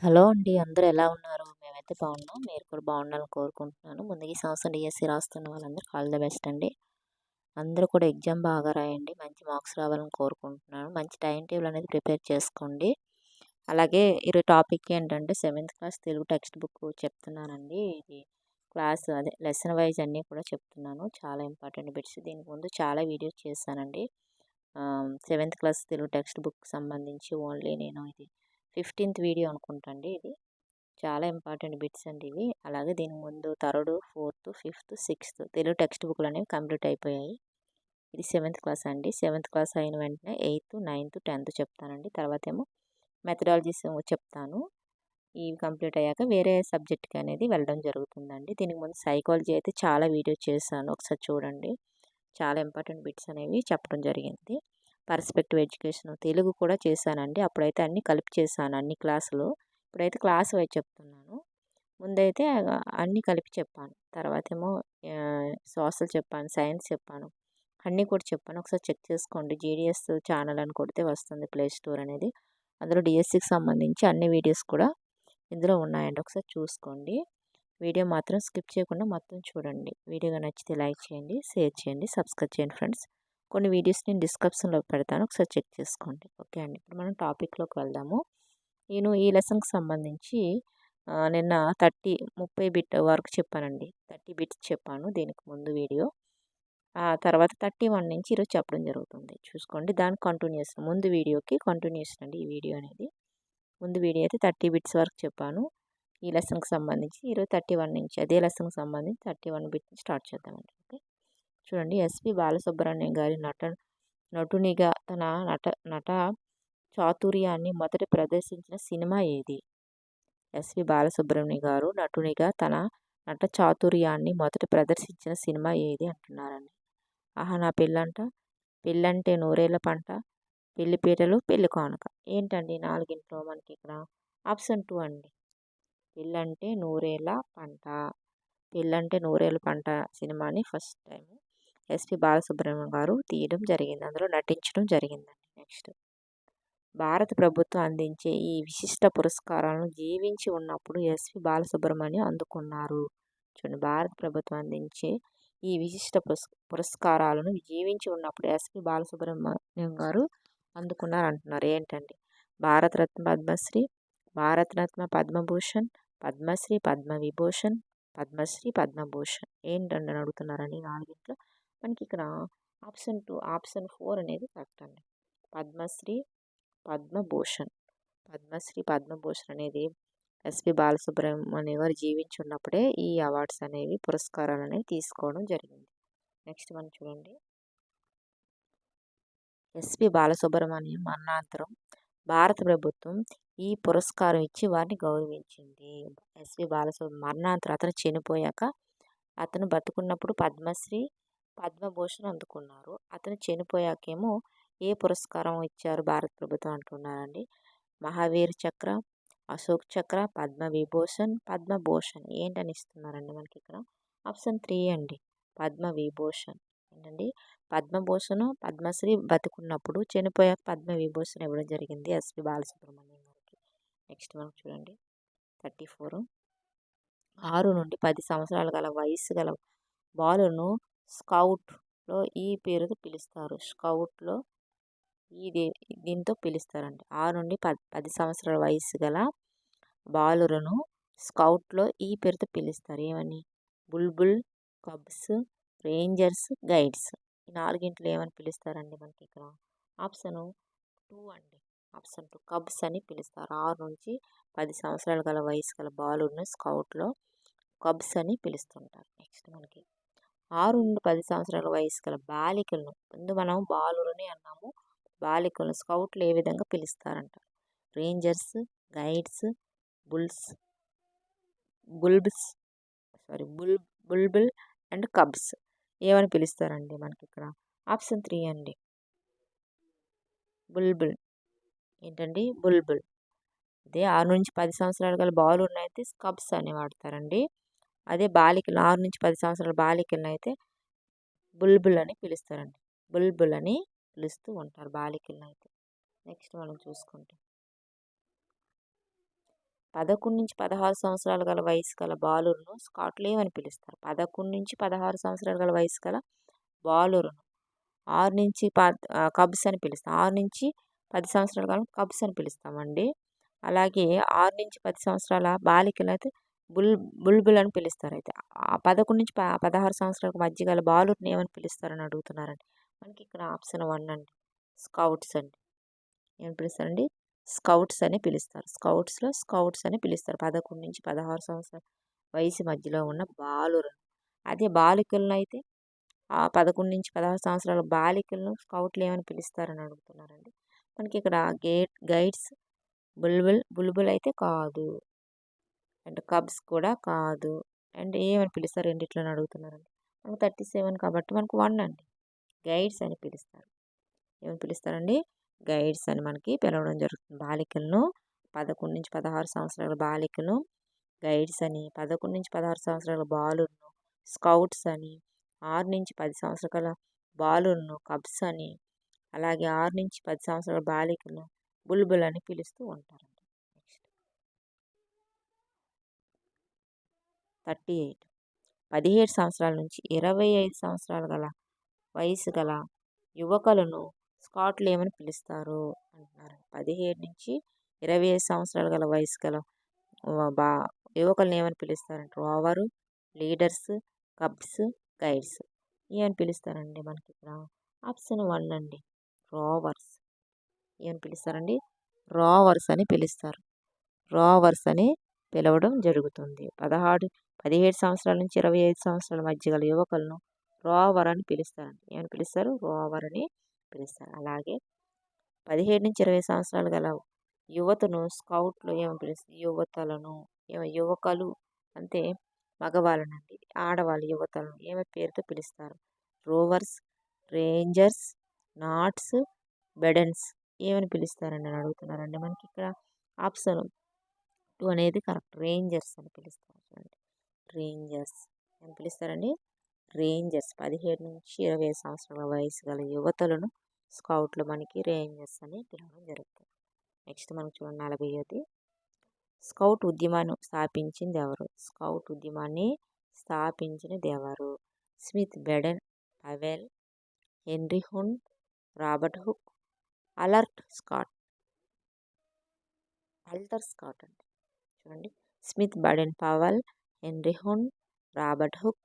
Hello అండి. అందరూ ఎలా ఉన్నారు? మేమైతే బాగున్నాం. మీరు కూడా బాగుండాలని కోరుకుంటున్నాను. ముందుగా ఈ సంవత్సరం డిఎస్సి రాస్తున్న వాళ్ళందరికీ ఆల్ ద బెస్ట్ అండి. అందరూ కూడా ఎగ్జామ్ బాగా రాయండి. మంచి మార్క్స్ రావాలని కోరుకుంటున్నాను. మంచి టైం టేబుల్ అనేది ప్రిపేర్ చేసుకోండి. అలాగే ఈరోజు టాపిక్ ఏంటంటే 7th class Telugu text book చెప్తున్నానండి. ఇది అదే లెసన్ వైజ్ అన్నీ కూడా చెప్తున్నాను. చాలా ఇంపార్టెంట్ బిట్స్. దీనికి ముందు చాలా వీడియోస్ చేశానండి. 7th class Telugu text book సంబంధించి ఓన్లీ నేను ఇది 15th వీడియో అనుకుంటండి ఇది. చాలా ఇంపార్టెంట్ బిట్స్ అండి ఇవి. అలాగే దీని ముందు 3rd, 4th, 5th, 6th Telugu text బుక్లు అనేవి కంప్లీట్ అయిపోయాయి. ఇది 7th క్లాస్ అండి. 7th క్లాస్ అయిన వెంటనే 8th, 9th, 10th చెప్తానండి. తర్వాత ఏమో మెథడాలజీస్ చెప్తాను. ఇవి కంప్లీట్ అయ్యాక వేరే సబ్జెక్ట్కి అనేది వెళ్ళడం జరుగుతుందండి. దీనికి ముందు సైకాలజీ అయితే చాలా వీడియోస్ చేశాను, ఒకసారి చూడండి. చాలా ఇంపార్టెంట్ బిట్స్ అనేవి చెప్పడం జరిగింది. పర్స్పెక్టివ్ ఎడ్యుకేషన్ తెలుగు కూడా చేశానండి. అప్పుడైతే అన్నీ కలిపి చేశాను అన్ని క్లాసులు. ఇప్పుడైతే క్లాస్ వైజ్ చెప్తున్నాను. ముందైతే అన్నీ కలిపి చెప్పాను. తర్వాత ఏమో సోషల్ చెప్పాను, సైన్స్ చెప్పాను, అన్నీ కూడా చెప్పాను. ఒకసారి చెక్ చేసుకోండి. జీడిఎస్ ఛానల్ అని కొడితే వస్తుంది ప్లే స్టోర్ అనేది. అందులో డిఎస్సికి సంబంధించి అన్ని వీడియోస్ కూడా ఇందులో ఉన్నాయండి. ఒకసారి చూసుకోండి. వీడియో మాత్రం స్కిప్ చేయకుండా మొత్తం చూడండి. వీడియోగా నచ్చితే లైక్ చేయండి, షేర్ చేయండి, సబ్స్క్రైబ్ చేయండి ఫ్రెండ్స్. కొన్ని వీడియోస్ నేను డిస్క్రిప్షన్లో పెడతాను, ఒకసారి చెక్ చేసుకోండి. ఓకే అండి. ఇప్పుడు మనం టాపిక్లోకి వెళ్దాము. నేను ఈ లెసన్కి సంబంధించి నిన్న 30 బిట్ వరకు చెప్పానండి. 30 బిట్స్ చెప్పాను దీనికి ముందు వీడియో. తర్వాత 31 నుంచి ఈరోజు చెప్పడం జరుగుతుంది. చూసుకోండి. దానికి కంటిన్యూషన్, ముందు వీడియోకి కంటిన్యూషన్ అండి ఈ వీడియో అనేది. ముందు వీడియో అయితే 30 బిట్స్ వరకు చెప్పాను ఈ లెసన్కి సంబంధించి. ఈరోజు 31 నుంచి అదే లెసన్కి సంబంధించి 31 బిట్ స్టార్ట్ చేద్దామండి. ఓకే, చూడండి. ఎస్పి బాలసుబ్రహ్మణ్యం గారి నటునిగా తన నట చాతుర్యాన్ని మొదట ప్రదర్శించిన సినిమా ఏది? ఎస్పి బాలసుబ్రహ్మణ్యం గారు నటునిగా తన నట చాతుర్యాన్ని మొదట ప్రదర్శించిన సినిమా ఏది అంటున్నారండి. ఆహా నా పెళ్ళంట, పెళ్ళంటే నూరేళ్ల పంట, పెళ్లిపీటలు, పెళ్లి కానుక. ఏంటండి 4గింట్లో మనకి ఇక్కడ ఆప్షన్ 2 అండి. పెళ్ళంటే నూరేళ్ల పంట. పెళ్ళంటే నూరేళ్ల పంట సినిమాని ఫస్ట్ టైం ఎస్పి బాలసుబ్రహ్మణ్యం గారు తీయడం జరిగింది, అందులో నటించడం జరిగిందండి. నెక్స్ట్, భారత ప్రభుత్వం అందించే ఈ విశిష్ట పురస్కారాలను జీవించి ఉన్నప్పుడు ఎస్పి బాలసుబ్రహ్మణ్యం అందుకున్నారు. చూడండి, భారత ప్రభుత్వం అందించే ఈ విశిష్ట పురస్కారాలను జీవించి ఉన్నప్పుడు ఎస్పి బాలసుబ్రహ్మణ్యం గారు అందుకున్నారు అంటున్నారు. ఏంటండి? భారతరత్న పద్మశ్రీ, భారతరత్న పద్మభూషణ్, పద్మశ్రీ, పద్మవిభూషణ్, పద్మశ్రీ, పద్మభూషణ్. ఏంటండి అని అడుగుతున్నారని 4గింట్లో మనకి ఇక్కడ ఆప్షన్ 2, ఆప్షన్ 4 అనేది కరెక్ట్ అండి. పద్మశ్రీ, పద్మభూషణ్. పద్మశ్రీ, పద్మభూషణ్ అనేది ఎస్పి బాలసుబ్రహ్మణ్యం గారు జీవించి ఉన్నప్పుడే ఈ అవార్డ్స్ అనేవి, పురస్కారాలు అనేవి తీసుకోవడం జరిగింది. నెక్స్ట్ మనం చూడండి. ఎస్పి బాలసుబ్రహ్మణ్యం మరణానంతరం భారత ప్రభుత్వం ఈ పురస్కారం ఇచ్చి వారిని గౌరవించింది. ఎస్పి మరణానంతరం అతను చనిపోయాక, అతను బతుకున్నప్పుడు పద్మశ్రీ, పద్మభూషణ్ అందుకున్నారు. అతను చనిపోయాకేమో ఏ పురస్కారం ఇచ్చారు భారత ప్రభుత్వం అంటున్నారండి. మహావీర్ చక్ర, అశోక్ చక్ర, పద్మవిభూషణ్, పద్మభూషణ్. ఏంటని ఇస్తున్నారండి మనకి ఇక్కడ ఆప్షన్ 3 అండి. పద్మవిభూషణ్. ఏంటండి? పద్మభూషణ్, పద్మశ్రీ బతుకున్నప్పుడు, చనిపోయాక పద్మవిభూషణ్ ఇవ్వడం జరిగింది ఎస్పి బాలసుబ్రహ్మణ్యం గారికి. నెక్స్ట్ మనం చూడండి. 34, 6 నుండి 10 సంవత్సరాలు గల వయసు గల బాలును స్కౌట్లో ఈ పేరుతో పిలుస్తారు. స్కౌట్లో దీంతో పిలుస్తారండి. 6 నుండి 10 సంవత్సరాల వయసు గల బాలులను స్కౌట్లో ఈ పేరుతో పిలుస్తారు. ఏమని? బుల్బుల్, కబ్స్, రేంజర్స్, గైడ్స్. ఈ 4గింట్లో ఏమని పిలుస్తారండి మనకి ఇక్కడ? ఆప్షన్ 2 అండి. ఆప్షన్ 2 కబ్స్ అని పిలుస్తారు. 6 నుంచి 10 సంవత్సరాల గల వయసు గల బాలులను స్కౌట్లో కబ్స్ అని పిలుస్తుంటారు. నెక్స్ట్ మనకి 6 నుండి 10 సంవత్సరాల వయసు గల బాలికలను, ముందు మనం బాలులని అన్నాము, బాలికలను స్కౌట్లు ఏ విధంగా పిలుస్తారంట? Rangers, guides, Bulbul and cubs. ఏమని పిలుస్తారండి మనకి ఇక్కడ? ఆప్షన్ 3 అండి. బుల్బుల్. ఏంటండి? బుల్బుల్. అదే 6 నుంచి 10 సంవత్సరాలు గల బాలులను అయితే కబ్స్ అని వాడతారండి. అదే బాలికలు 6 నుంచి 10 సంవత్సరాల బాలికలను అయితే బుల్బుల్ అని పిలుస్తారండి. బుల్బుల్ అని పిలుస్తూ ఉంటారు బాలికలను అయితే. నెక్స్ట్ మనం చూసుకుంటే 11-16 సంవత్సరాలు గల వయసు గల బాలురును స్కాట్లు ఏమని పిలుస్తారు? 11-16 సంవత్సరాలు గల వయసు గల బాలురును 6 నుంచి కబ్స్ అని పిలుస్తాం. 6-10 సంవత్సరాల కాలం కబ్స్ అని పిలుస్తామండి. అలాగే 6-10 సంవత్సరాల బాలికలు అయితే బుల్బుల్ అని పిలుస్తారు. అయితే 11-16 సంవత్సరాల మధ్య గల బాలుర్ని ఏమని పిలుస్తారని అడుగుతున్నారండి. మనకి ఇక్కడ ఆప్షన్ 1 అండి, స్కౌట్స్ అండి. ఏమని పిలుస్తారండి? స్కౌట్స్ అని పిలుస్తారు. స్కౌట్స్ అని పిలుస్తారు 11-16 సంవత్సరాల వయసు మధ్యలో ఉన్న బాలురు. అదే బాలికలను అయితే 11-16 సంవత్సరాల బాలికలను స్కౌట్లు ఏమని పిలుస్తారని అడుగుతున్నారండి. మనకి ఇక్కడ గైడ్స్ బుల్బుల్ అయితే కాదు, అండ్ కబ్స్ కూడా కాదు, అండ్ ఏమని పిలుస్తారు రెండిట్లని అడుగుతున్నారండి. మనకు 37 కాబట్టి మనకు 1 అండి, గైడ్స్ అని పిలుస్తారు. ఏమని పిలుస్తారండి? గైడ్స్ అని మనకి పిలవడం జరుగుతుంది. బాలికలను 11-16 సంవత్సరాల బాలికలను గైడ్స్ అని, 11-16 సంవత్సరాల బాలులను స్కౌట్స్ అని, 6-10 సంవత్సరాల బాలులను కబ్స్ అని, అలాగే 6-10 సంవత్సరాల బాలికలను బుల్బుల్ అని పిలుస్తూ ఉంటారండి. నెక్స్ట్ 38. 17 సంవత్సరాల నుంచి 25 సంవత్సరాల గల వయసు గల యువకులను స్కాట్లు ఏమని పిలుస్తారు అంటున్నారు. 17-25 సంవత్సరాలు గల వయసు గల యువకులను ఏమని పిలుస్తారంటే రోవరు, లీడర్స్, కబ్స్, గైడ్స్ ఏమని పిలుస్తారండి. మనకి ఇక్కడ ఆప్షన్ 1 అండి, రోవర్స్. ఏమని పిలుస్తారండి? రోవర్స్ అని పిలుస్తారు. రోవర్స్ అని పిలవడం జరుగుతుంది. 17 సంవత్సరాల నుంచి 25 సంవత్సరాల మధ్య గల యువకులను రోవర్ అని పిలుస్తారండి. ఏమని పిలుస్తారు? రోవర్ అని పిలుస్తారు. అలాగే 17-20 సంవత్సరాలు గల యువతను స్కౌట్లు ఏమని పిలుస్తారు? యువకులు అంటే మగవాళ్ళనండి, ఆడవాళ్ళు యువతలను ఏమని పేరుతో పిలుస్తారు? రోవర్స్, రేంజర్స్, నాట్స్, బెడన్స్ ఏమని పిలుస్తారండి అని అడుగుతున్నారండి. మనకి ఇక్కడ ఆప్షన్ 2 అనేది కరెక్ట్, రేంజర్స్ అని పిలుస్తారు. చూడండి, రేంజర్స్ అని పిలుస్తారండి. రేంజర్స్ 17-25 సంవత్సరాల వయసు గల యువతులను స్కౌట్లు మనకి రేంజర్స్ అని పిలవడం జరుగుతుంది. నెక్స్ట్ మనకు చూడండి 40ది. స్కౌట్ ఉద్యమాన్ని స్థాపించింది ఎవరు? స్కౌట్ ఉద్యమాన్ని స్థాపించినది ఎవరు? Smith, Baden, Powell, Henry Hunt, Robert Hooke, Walter Scott అండి. చూడండి, Smith, Baden, Powell, Henry Hunt, Robert Hooke,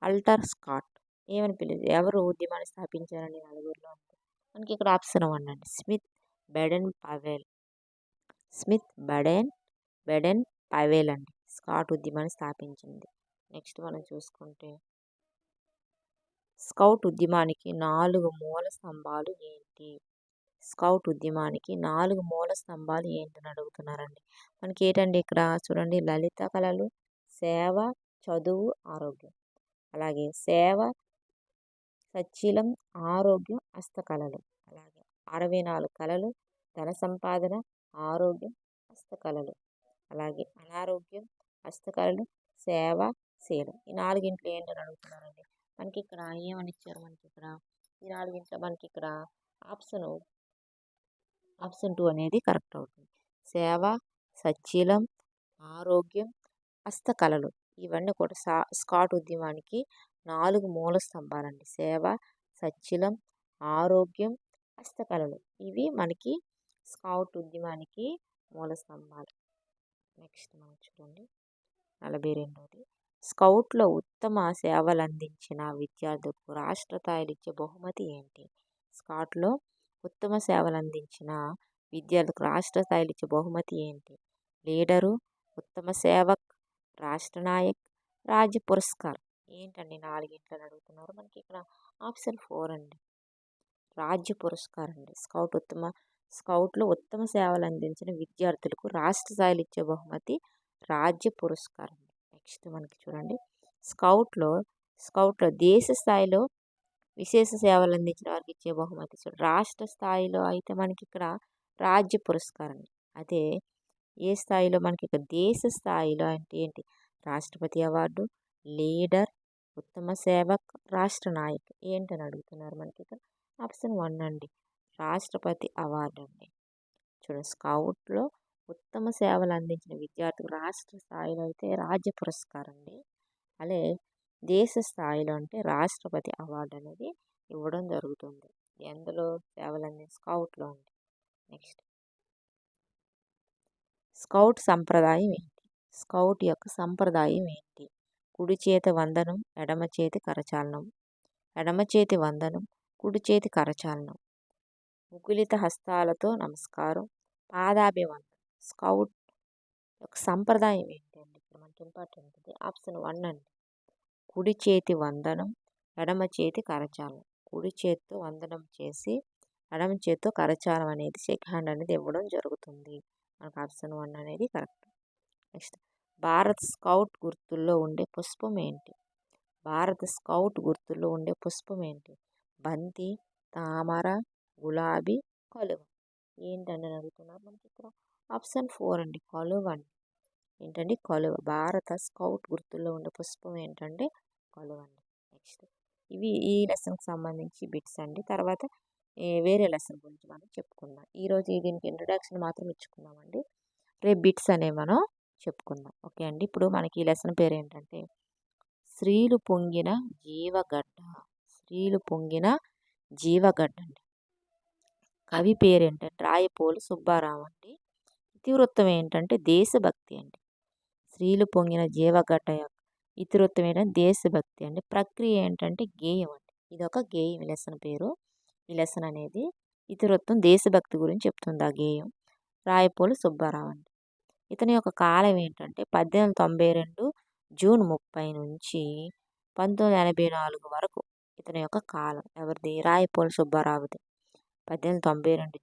Walter Scott ఏమని ఎవరు ఉద్యమాన్ని స్థాపించారని నలుగురిలో అంటే మనకి ఇక్కడ ఆప్షన్ 1 అండి, Smith, Baden, Powell. Smith, Baden, Powell అండి స్కాట్ ఉద్యమాన్ని స్థాపించింది. నెక్స్ట్ మనం చూసుకుంటే స్కౌట్ ఉద్యమానికి 4 మూల స్తంభాలు ఏంటి? స్కౌట్ ఉద్యమానికి 4 మూల స్తంభాలు ఏంటని అడుగుతున్నారండి. మనకి ఏంటండి ఇక్కడ చూడండి, లలిత కళలు, సేవ, చదువు, ఆరోగ్యం. అలాగే సేవ, సచ్చీలం, ఆరోగ్యం, హస్తకళలు. అలాగే 64 కళలు, ధన సంపాదన, ఆరోగ్యం, హస్తకళలు. అలాగే అనారోగ్యం, హస్తకళలు, సేవ, శీలం. ఈ 4 ఏంటని అడుగుతున్నారండి. మనకి ఇక్కడ ఏమని ఇచ్చారు? మనకి ఇక్కడ ఈ 4 మనకి ఇక్కడ ఆప్షన్ 2 అనేది కరెక్ట్ అవుతుంది. సేవ, సచ్చీలం, ఆరోగ్యం, హస్తకళలు ఇవన్నీ కూడా స్కాట్ ఉద్యమానికి 4 మూల స్తంభాలండి. సేవ, సచ్చీలం, ఆరోగ్యం, హస్తకళలు ఇవి మనకి స్కౌట్ ఉద్యమానికి మూల స్తంభాలు. నెక్స్ట్ మనం చూడండి 42ది. స్కౌట్లో ఉత్తమ సేవలు అందించిన విద్యార్థులకు రాష్ట్ర స్థాయిలో ఇచ్చే బహుమతి ఏంటి? స్కౌట్లో ఉత్తమ సేవలు అందించిన విద్యార్థులకు రాష్ట్ర స్థాయిలో ఇచ్చే బహుమతి ఏంటి? లీడరు, ఉత్తమ సేవక్, రాష్ట్ర నాయక్, రాజ్య పురస్కార్. ఏంటండి 4 అడుగుతున్నారు. మనకి ఇక్కడ ఆప్షన్ 4 అండి, రాజ్య పురస్కార్ అండి. స్కౌట్లో ఉత్తమ సేవలు అందించిన విద్యార్థులకు రాష్ట్ర స్థాయిలో ఇచ్చే బహుమతి రాజ్య పురస్కారం. నెక్స్ట్ మనకి చూడండి, స్కౌట్లో దేశ స్థాయిలో విశేష సేవలు అందించిన వారికి ఇచ్చే బహుమతి రాష్ట్ర స్థాయిలో అయితే మనకి ఇక్కడ రాజ్య పురస్కారం. అదే ఏ స్థాయిలో మనకి ఇక్కడ దేశ స్థాయిలో అంటే ఏంటి? రాష్ట్రపతి అవార్డు, లీడర్, ఉత్తమ సేవక్, రాష్ట్ర నాయక్ ఏంటని అడుగుతున్నారు. మనకి ఇక్కడ ఆప్షన్ 1 అండి, రాష్ట్రపతి అవార్డు అండి. చూడండి, స్కౌట్లో ఉత్తమ సేవలు అందించిన విద్యార్థులకు రాష్ట్ర స్థాయిలో అయితే రాజ్య పురస్కారం అండి. అలాగే దేశ స్థాయిలో అంటే రాష్ట్రపతి అవార్డు అనేది ఇవ్వడం జరుగుతుంది. ఎందులో సేవలు స్కౌట్లో అండి. నెక్స్ట్ స్కౌట్ సంప్రదాయం ఏంటి? స్కౌట్ యొక్క సంప్రదాయం ఏంటి? కుడి చేతి వందనం, ఎడమ చేతి కరచాలనం. ఎడమ చేతి వందనం, కుడి చేతి కరచాలనం. ముకులిత హస్తాలతో నమస్కారం, పాదాభివందనం. స్కౌట్ యొక్క సంప్రదాయం ఏంటండి? ఇక్కడ మనకి ఇంపార్టెంట్ ఇది ఆప్షన్ 1 అండి. కుడి చేతి వందనం, ఎడమ చేతి కరచాలనం. కుడి చేతితో వందనం చేసి ఎడమ చేతితో కరచాలనం అనేది షేక్ హ్యాండ్ అనేది ఇవ్వడం జరుగుతుంది. మనకు ఆప్షన్ 1 అనేది కరెక్ట్. నెక్స్ట్ భారత్ స్కౌట్ గుర్తుల్లో ఉండే పుష్పం ఏంటి? భారత స్కౌట్ గుర్తుల్లో ఉండే పుష్పం ఏంటి? బంతి, తామర, గులాబీ, కలువ. ఏంటండి అని అడుగుతున్నారు మనకి ఇక్కడ. ఆప్షన్ 4 అండి, కలువ అండి. ఏంటండి? కలువ. భారత స్కౌట్ గుర్తుల్లో ఉండే పుష్పం ఏంటంటే కలువ అండి. నెక్స్ట్ ఇవి ఈ లెసన్కి సంబంధించి బిట్స్ అండి. తర్వాత వేరే లెసన్ గురించి మనం చెప్పుకుందాం. ఈరోజు దీనికి ఇంట్రడక్షన్ మాత్రం ఇచ్చుకుందామండి. రేపు బిట్స్ అనేవి మనం చెప్పుకుందాం. ఓకే అండి. ఇప్పుడు మనకి ఈ లెసన్ పేరు ఏంటంటే స్త్రీలు పొంగిన జీవగడ్డ. స్త్రీలు పొంగిన జీవగడ్డ అండి. కవి పేరు ఏంటంటే రాయపోలు సుబ్బారావు అండి. ఇతివృత్తం ఏంటంటే దేశభక్తి అండి. స్త్రీలు పొంగిన జీవగడ్డ యొక్క ఇతివృత్తం ఏంటంటే దేశభక్తి అండి. ప్రక్రియ ఏంటంటే గేయం అండి. ఇది ఒక గేయం లెసన్ పేరు. ఈ లెసన్ అనేది ఇతివృత్తం దేశభక్తి గురించి చెప్తుంది ఆ గేయం. రాయపోలు సుబ్బారావు అండి. ఇతని యొక్క కాలం ఏంటంటే 1892 జూన్ 30 నుంచి 1984 వరకు ఇతని యొక్క కాలం. ఎవరిది? రాయపోలు సుబ్బారావుది. 1892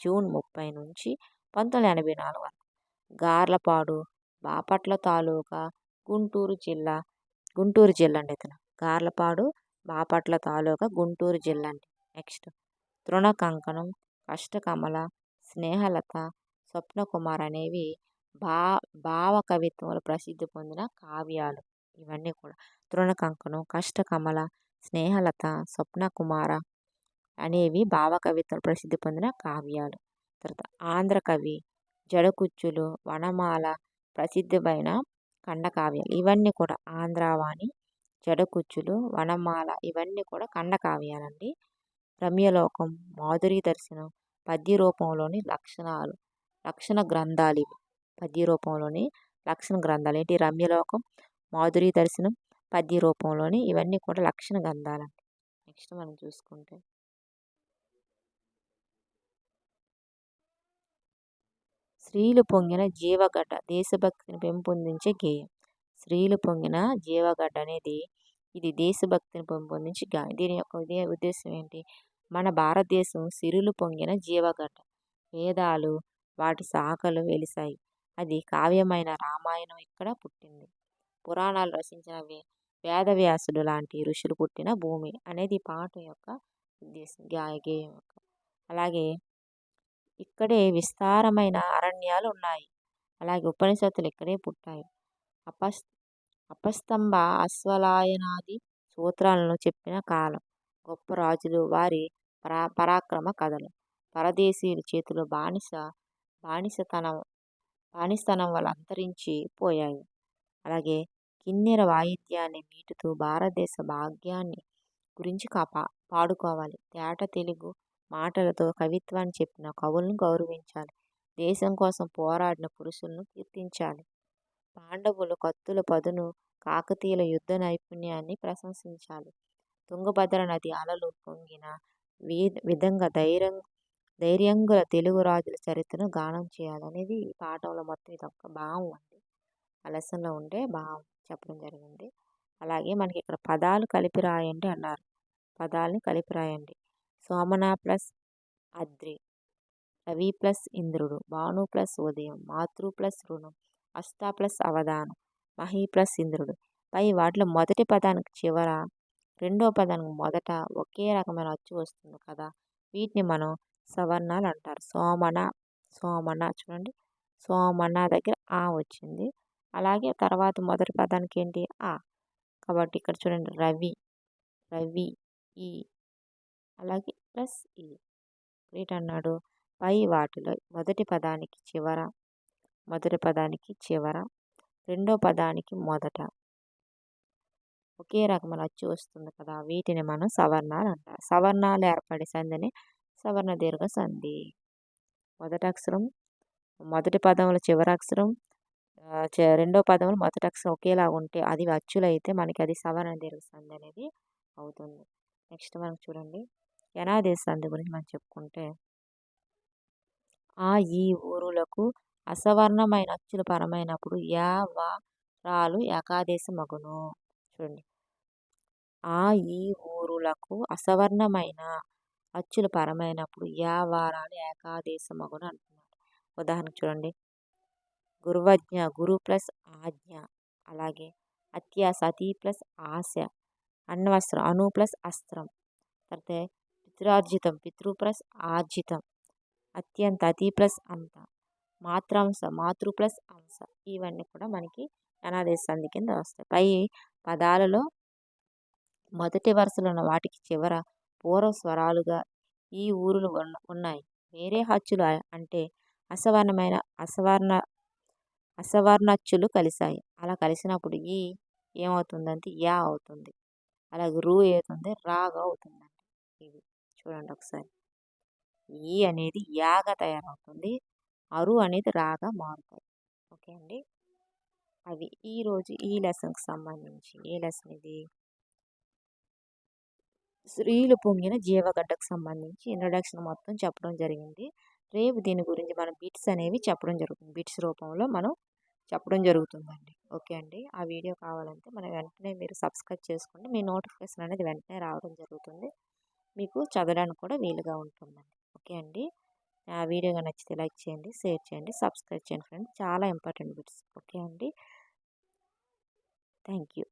జూన్ 30 నుంచి 1984 వరకు. గార్లపాడు, బాపట్ల తాలూకా, గుంటూరు జిల్లా అండి ఇతను. గార్లపాడు, బాపట్ల తాలూకా, గుంటూరు జిల్లా అండి. నెక్స్ట్ తృణ కంకణం, కష్టకమల, స్నేహలత, స్వప్నకుమార్ అనేవి భావ కవిత్వంలో ప్రసిద్ధి పొందిన కావ్యాలు. ఇవన్నీ కూడా తృణకంకణం, కష్టకమల, స్నేహలత, స్వప్నకుమార అనేవి భావ కవిత్వంలో ప్రసిద్ధి పొందిన కావ్యాలు. తర్వాత ఆంధ్రకవి, జడకుచ్చులు, వనమాల ప్రసిద్ధమైన ఖండకావ్యాలు. ఇవన్నీ కూడా ఆంధ్రావాణి, జడకుచ్చులు, వనమాల ఇవన్నీ కూడా ఖండకావ్యాలండి. రమ్యలోకం, మాధురి దర్శనం పద్య రూపంలోని లక్షణ గ్రంథాలు ఇవి. పద్య రూపంలోని లక్షణ గ్రంథాలు ఏంటి? రమ్యలోకం, మాధురి దర్శనం పద్య రూపంలోని ఇవన్నీ కూడా లక్షణ గ్రంథాలండి. నెక్స్ట్ మనం చూసుకుంటే స్త్రీలు పొంగిన జీవగడ్డ దేశభక్తిని పెంపొందించే గేయం. స్త్రీలు పొంగిన జీవగడ్డ అనేది ఇది దేశభక్తిని పెంపొందించే గాయం. దీని యొక్క ఉద్దేశం ఏంటి? మన భారతదేశం సిరులు పొంగిన జీవగడ్డ. వేదాలు వాటి శాఖలు వెలిశాయి. అది కావ్యమైన రామాయణం ఇక్కడ పుట్టింది. పురాణాలు రచించిన వేదవ్యాసుడు లాంటి ఋషులు పుట్టిన భూమి అనేది ఈ పాట యొక్క ఉద్దేశం, గేయం యొక్క. అలాగే ఇక్కడే విస్తారమైన అరణ్యాలు ఉన్నాయి. అలాగే ఉపనిషత్తులు ఇక్కడే పుట్టాయి. అపస్తంభ అశ్వలాయనాది సూత్రాలను చెప్పిన కాలం. గొప్ప రాజులు వారి పరాక్రమ కథలు. పరదేశీయుల చేతిలో బానిసతనం వల్ల అంతరించి పోయాయి. అలాగే కిన్నెర వాయిద్యాన్ని మీటుతూ భారతదేశ భాగ్యాన్ని గురించి పాడుకోవాలి. తేట తెలుగు మాటలతో కవిత్వాన్ని చెప్పిన కవులను గౌరవించాలి. దేశం కోసం పోరాడిన పురుషులను కీర్తించాలి. పాండవులు కత్తుల పదును, కాకతీయుల యుద్ధ నైపుణ్యాన్ని ప్రశంసించాలి. తుంగభద్ర నది అలలు పొంగిన విధంగా ధైర్యంగా తెలుగు రాజుల చరిత్రను గానం చేయాలనేది ఈ పాఠంలో మొత్తం ఇది ఒక భావం అండి. ఆ లెసన్లో ఉండే భావం చెప్పడం జరిగింది. అలాగే మనకి ఇక్కడ పదాలు కలిపి రాయండి అన్నారు. పదాలని కలిపి రాయండి. సోమన ప్లస్ అద్రి, రవి ప్లస్ ఇంద్రుడు, భాను ప్లస్ ఉదయం, మాతృ ప్లస్ రుణం, అష్ట ప్లస్ అవధానం, మహి ప్లస్ ఇంద్రుడు. పై వాటిలో మొదటి పదానికి చివర, రెండో పదానికి మొదట ఒకే రకమైన అచ్చు వస్తుంది కదా, వీటిని మనం సవర్ణాలు అంటారు. సోమన చూడండి, సోమన దగ్గర ఆ వచ్చింది. అలాగే తర్వాత మొదటి పదానికి ఏంటి? ఆ. కాబట్టి ఇక్కడ చూడండి రవి ఈ అలాగే ప్లస్ ఈ. ఏంటన్నాడు? పై వాటిలో మొదటి పదానికి చివర, రెండో పదానికి మొదట ఒకే రకమైన అచ్చు వస్తుంది కదా, వీటిని మనం సవర్ణాలు అంటారు. సవర్ణాలు ఏర్పడే సంధిని సవర్ణ దీర్ఘ సంధి. మొదటి పదంలో చివరి అక్షరం, రెండో పదంలో మొదటి అక్షరం ఒకేలా ఉంటే అది అచ్చులైతే మనకి అది సవర్ణ దీర్ఘ సంధి అనేది అవుతుంది. నెక్స్ట్ మనం చూడండి, యనాదేశ సంధి గురించి మనం చెప్పుకుంటే, ఆ ఈ ఊరులకు అసవర్ణమైన అచ్చులు పరమైనప్పుడు యా వా రాలు ఏకాదేశ మగును. చూడండి, ఆ ఈ ఊరులకు అసవర్ణమైన అచ్చులు పరమైనప్పుడు యా వారాలు ఏకాదేశ మగును అంటున్నారు. ఉదాహరణకు చూడండి, గురువజ్ఞ గురు ప్లస్ ఆజ్ఞ, అలాగే అత్యాస అతి ప్లస్ ఆశ, అణ్వస్త్రం అణు ప్లస్ అస్త్రం, తర్వాత పితృార్జితం పితృ ప్లస్ ఆర్జితం, అత్యంత అతి ప్లస్ అంత, మాత్రాంశ మాతృ ప్లస్ అంశ, ఇవన్నీ కూడా మనకి యనాదేశ సంధి కింద వస్తాయి. పై పదాలలో మొదటి వరుసలో ఉన్న వాటికి చివర పూర్వ స్వరాలుగా ఈ ఊరులు ఉన్నాయి. వేరే హచ్చులు అంటే అసవర్ణచ్చులు కలిశాయి. అలా కలిసినప్పుడు ఈ ఏమవుతుందంటే యా అవుతుంది. అలాగే రు ఏమవుతుంది, రాగా అవుతుందండి. ఇవి చూడండి ఒకసారి, ఈ అనేది యాగా తయారవుతుంది, అరు అనేది రాగా మారుతాయి. ఓకే అండి, అవి ఈరోజు ఈ లెసన్కి సంబంధించి. ఏ లెసన్ ఇది? స్త్రీలు పొంగిన జీవగడ్డకు సంబంధించి ఇంట్రడక్షన్ మొత్తం చెప్పడం జరిగింది. రేపు దీని గురించి మనం బిట్స్ అనేవి చెప్పడం జరుగుతుంది. బిట్స్ రూపంలో మనం చెప్పడం జరుగుతుందండి. ఓకే అండి, ఆ వీడియో కావాలంటే మనం వెంటనే మీరు సబ్స్క్రైబ్ చేసుకోండి. మీ నోటిఫికేషన్ అనేది వెంటనే రావడం జరుగుతుంది. మీకు చదవడానికి కూడా వీలుగా ఉంటుందండి. ఓకే అండి, ఆ వీడియో నచ్చితే లైక్ చేయండి, షేర్ చేయండి, సబ్స్క్రైబ్ చేయండి ఫ్రెండ్స్. చాలా ఇంపార్టెంట్ బిట్స్. ఓకే అండి, థ్యాంక్ యూ.